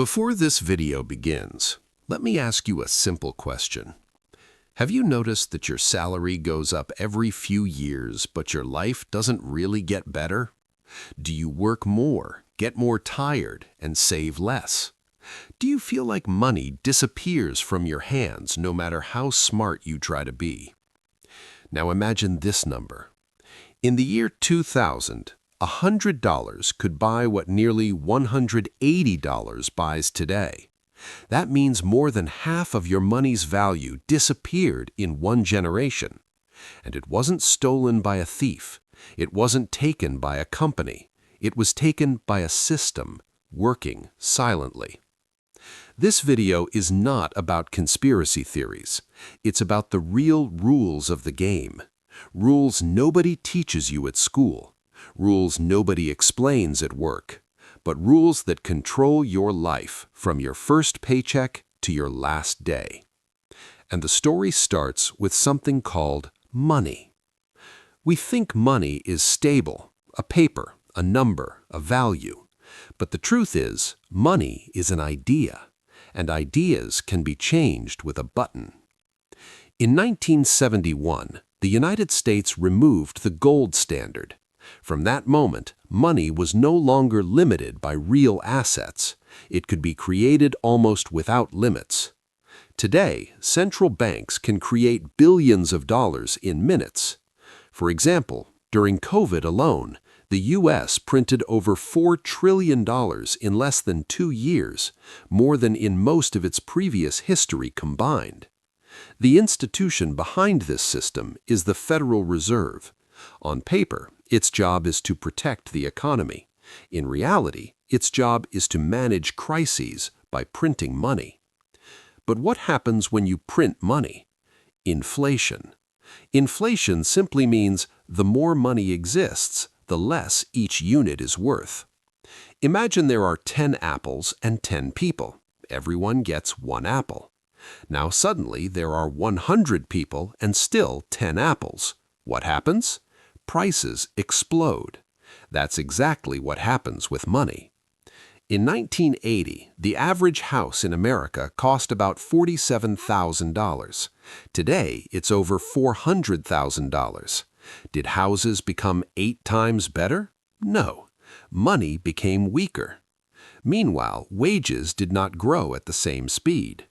Before this video begins, let me ask you a simple question. Have you noticed that your salary goes up every few years, but your life doesn't really get better? Do you work more, get more tired, and save less? Do you feel like money disappears from your hands no matter how smart you try to be? Now imagine this number. In the year 2000, $100 could buy what nearly $180 buys today. That means more than half of your money's value disappeared in one generation. And it wasn't stolen by a thief. It wasn't taken by a company. It was taken by a system, working silently. This video is not about conspiracy theories. It's about the real rules of the game. Rules nobody teaches you at school. Rules nobody explains at work. But rules that control your life from your first paycheck to your last day. And the story starts with something called money. We think money is stable, a paper, a number, a value. But the truth is, money is an idea, and ideas can be changed with a button. In 1971, the United States removed the gold standard. From that moment, money was no longer limited by real assets. It could be created almost without limits. Today, central banks can create billions of dollars in minutes. For example, during COVID alone, the U.S. printed over $4 trillion in less than 2 years, more than in most of its previous history combined. The institution behind this system is the Federal Reserve. On paper, its job is to protect the economy. In reality, its job is to manage crises by printing money. But what happens when you print money? Inflation. Inflation simply means the more money exists, the less each unit is worth. Imagine there are 10 apples and 10 people. Everyone gets 1 apple. Now suddenly there are 100 people and still 10 apples. What happens? Prices explode. That's exactly what happens with money. In 1980, the average house in America cost about $47,000. Today, it's over $400,000. Did houses become 8 times better? No. Money became weaker. Meanwhile, wages did not grow at the same speed.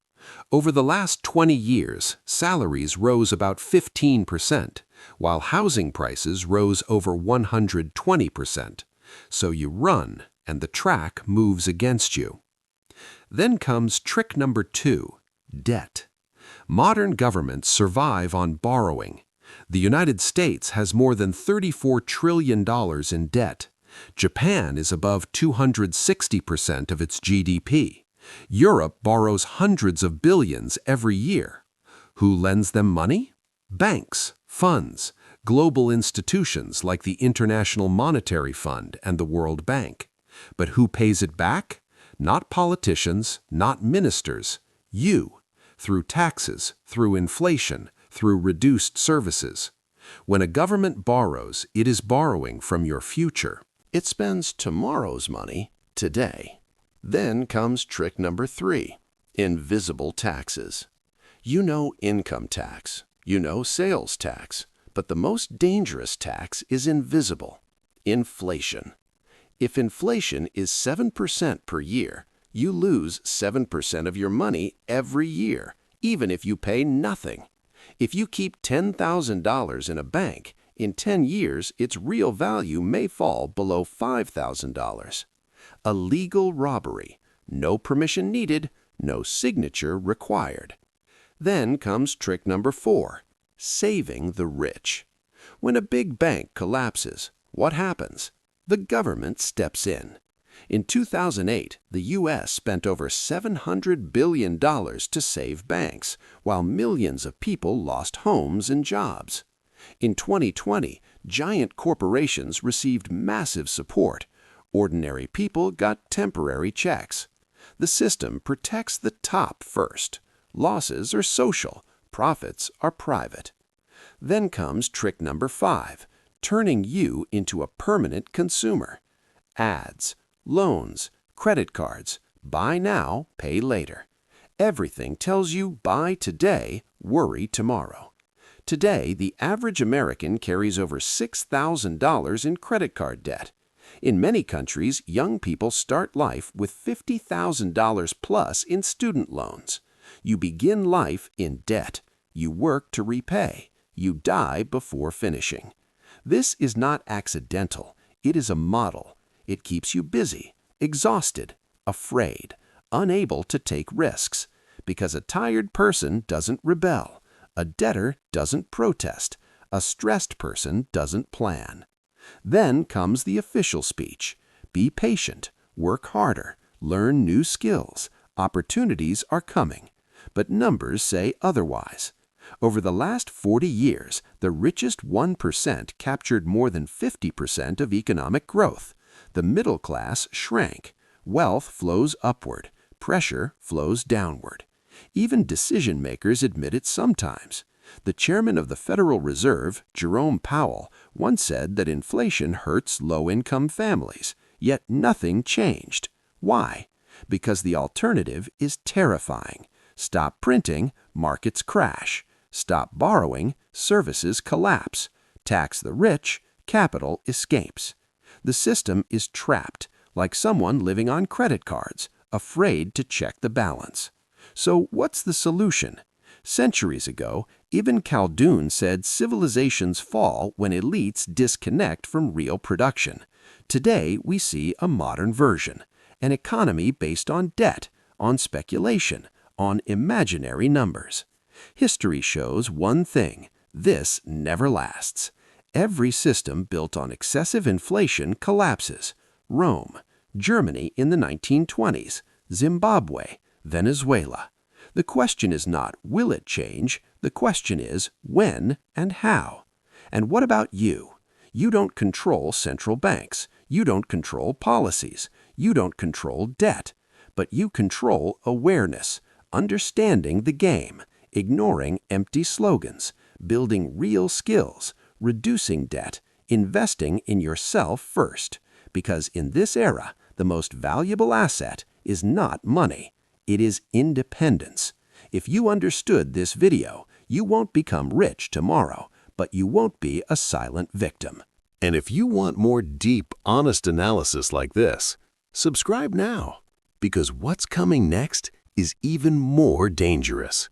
Over the last 20 years, salaries rose about 15%, while housing prices rose over 120%. So you run, and the track moves against you. Then comes trick number 2, debt. Modern governments survive on borrowing. The United States has more than $34 trillion in debt. Japan is above 260% of its GDP. Europe borrows hundreds of billions every year. Who lends them money? Banks, funds, global institutions like the International Monetary Fund and the World Bank. But who pays it back? Not politicians, not ministers. You, through taxes, through inflation, through reduced services. When a government borrows, it is borrowing from your future. It spends tomorrow's money today. Then comes trick number 3, invisible taxes. You know income tax, you know sales tax, but the most dangerous tax is invisible, inflation. If inflation is 7% per year, you lose 7% of your money every year, even if you pay nothing. If you keep $10,000 in a bank, in 10 years its real value may fall below $5,000. A legal robbery. No permission needed, no signature required. Then comes trick number 4, saving the rich. When a big bank collapses, what happens? The government steps in. In 2008, the U.S. spent over $700 billion to save banks, while millions of people lost homes and jobs. In 2020, giant corporations received massive support. Ordinary people got temporary checks. The system protects the top first. Losses are social, profits are private. Then comes trick number 5, turning you into a permanent consumer. Ads, loans, credit cards, Buy now, pay later. Everything tells you buy today, worry tomorrow. Today, the average American carries over $6,000 in credit card debt. In many countries, young people start life with $50,000 plus in student loans. You begin life in debt. You work to repay. You die before finishing. This is not accidental. It is a model. It keeps you busy, exhausted, afraid, unable to take risks. Because a tired person doesn't rebel. A debtor doesn't protest. A stressed person doesn't plan. Then comes the official speech. Be patient, work harder, learn new skills. Opportunities are coming. But numbers say otherwise. Over the last 40 years, the richest 1% captured more than 50% of economic growth. The middle class shrank. Wealth flows upward. Pressure flows downward. Even decision makers admit it sometimes. The chairman of the Federal Reserve, Jerome Powell, once said that inflation hurts low-income families, yet nothing changed. Why? Because the alternative is terrifying. Stop printing, markets crash. Stop borrowing, services collapse. Tax the rich, capital escapes. The system is trapped, like someone living on credit cards, afraid to check the balance. So what's the solution? Centuries ago, Ibn Khaldun said civilizations fall when elites disconnect from real production. Today, we see a modern version, an economy based on debt, on speculation, on imaginary numbers. History shows one thing: this never lasts. Every system built on excessive inflation collapses. Rome, Germany in the 1920s, Zimbabwe, Venezuela. The question is not, will it change? The question is, when and how? And what about you? You don't control central banks. You don't control policies. You don't control debt. But you control awareness, understanding the game, ignoring empty slogans, building real skills, reducing debt, investing in yourself first. Because in this era, the most valuable asset is not money. It is independence. If you understood this video, you won't become rich tomorrow, but you won't be a silent victim. And if you want more deep, honest analysis like this, subscribe now, because what's coming next is even more dangerous.